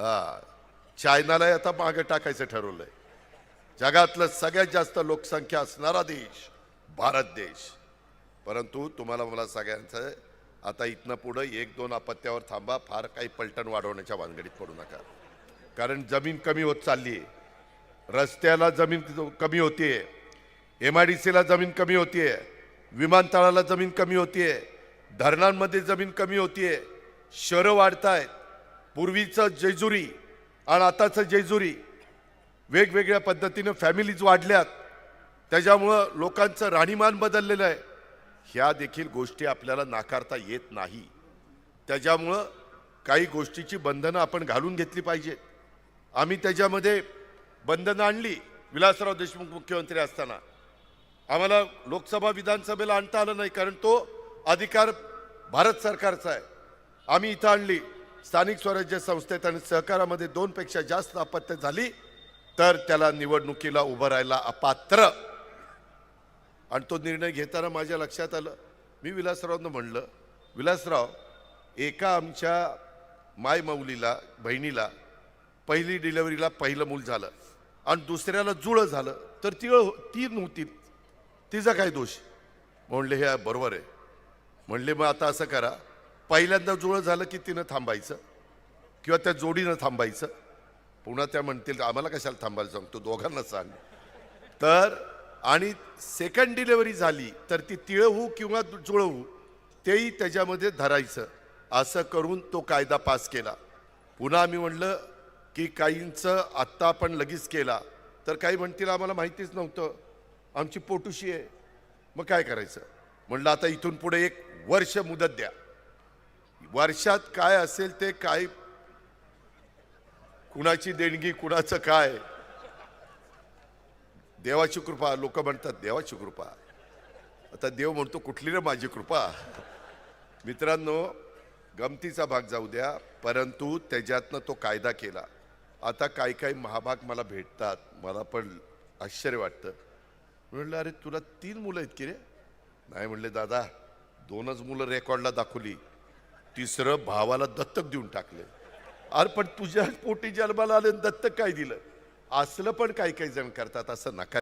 हा, चायनाला आता मागे टाकायचं ठरवलंय. जगातलं सगळ्यात जास्त लोकसंख्या असणारा देश भारत देश. परंतु तुम्हाला मला सगळ्यांचं आता इथनं पुढं एक दोन अपत्यावर थांबा, फार काही पलटण वाढवण्याच्या भानगडीत पडू नका. कारण जमीन कमी होत चालली आहे. रस्त्याला जमीन कमी होतीये, MIDCला जमीन कमी होतीये, विमानतळाला जमीन कमी होतीये, धरणांमध्ये जमीन कमी होतीये, शहरं वाढतायत. पूर्वीचं जेजुरी आणि आताचं जेजुरी वेगवेगळ्या पद्धतीनं फॅमिलीज वाढल्यात. त्याच्यामुळं लोकांचं राहणीमान बदललेलं आहे. ह्या देखील गोष्टी आपल्याला नाकारता येत नाही. त्याच्यामुळं काही गोष्टीची बंधनं आपण घालून घेतली पाहिजे. आम्ही त्याच्यामध्ये बंधनं आणली. विलासराव देशमुख मुख्यमंत्री असताना आम्हाला लोकसभा विधानसभेला आणता आलं नाही, कारण तो अधिकार भारत सरकारचा आहे. आम्ही इथं आणली. स्थानिक स्वराज्य संस्थेत आणि सहकारामध्ये 2 पेक्षा जास्त अपत्य झाली तर त्याला निवडणुकीला उभं राहायला अपात्र. आणि तो निर्णय घेताना माझ्या लक्षात आलं, मी विलासरावांना म्हणलं, विलासराव, एका आमच्या मायमौलीला बहिणीला पहिली डिलिव्हरीला पहिलं मूल झालं आणि दुसऱ्याला जुळं झालं तर ती नव्हती, तिचा काय दोष? म्हणले हे बरोबर आहे. म्हणले मग आता असं करा, पहिल्यांदा जुळं झालं की तिनं थांबायचं किंवा त्या जोडीनं थांबायचं. पुन्हा त्या म्हणतील आम्हाला कशाला थांबायला सांगतो, दोघांना सांग. तर आणि सेकंड डिलिव्हरी झाली तर ती तिळं होऊ किंवा जुळं होऊ तेही त्याच्यामध्ये धरायचं. असं करून तो कायदा पास केला. पुन्हा आम्ही म्हणलं की काहींचं आत्ता आपण लगेच केला तर काही म्हणतील आम्हाला माहितीच नव्हतं, आमची पोटुशी आहे, मग काय करायचं? म्हणलं आता इथून पुढे 1 वर्ष मुदत द्या. वर्षात काय असेल ते, काय कुणाची देणगी कुणाचं काय, देवाची कृपा. लोक म्हणतात देवाची कृपा, आता देव म्हणतो कुठली रे माझी कृपा. मित्रांनो, गमतीचा भाग जाऊ द्या, परंतु त्याच्यातनं तो कायदा केला. आता काही महाभाग मला भेटतात, मला पण आश्चर्य वाटतं. म्हणलं अरे तुला 3 मुलं आहेत की रे? नाही म्हणले दादा, 2च मुलं रेकॉर्डला दाखवली, 3रं भावाला दत्तक देऊन टाकले. अरे पण तुझ्या पोटी जन्माला आले दत्तक काय दिलं? असलं पण काही जण करतात, असं नका.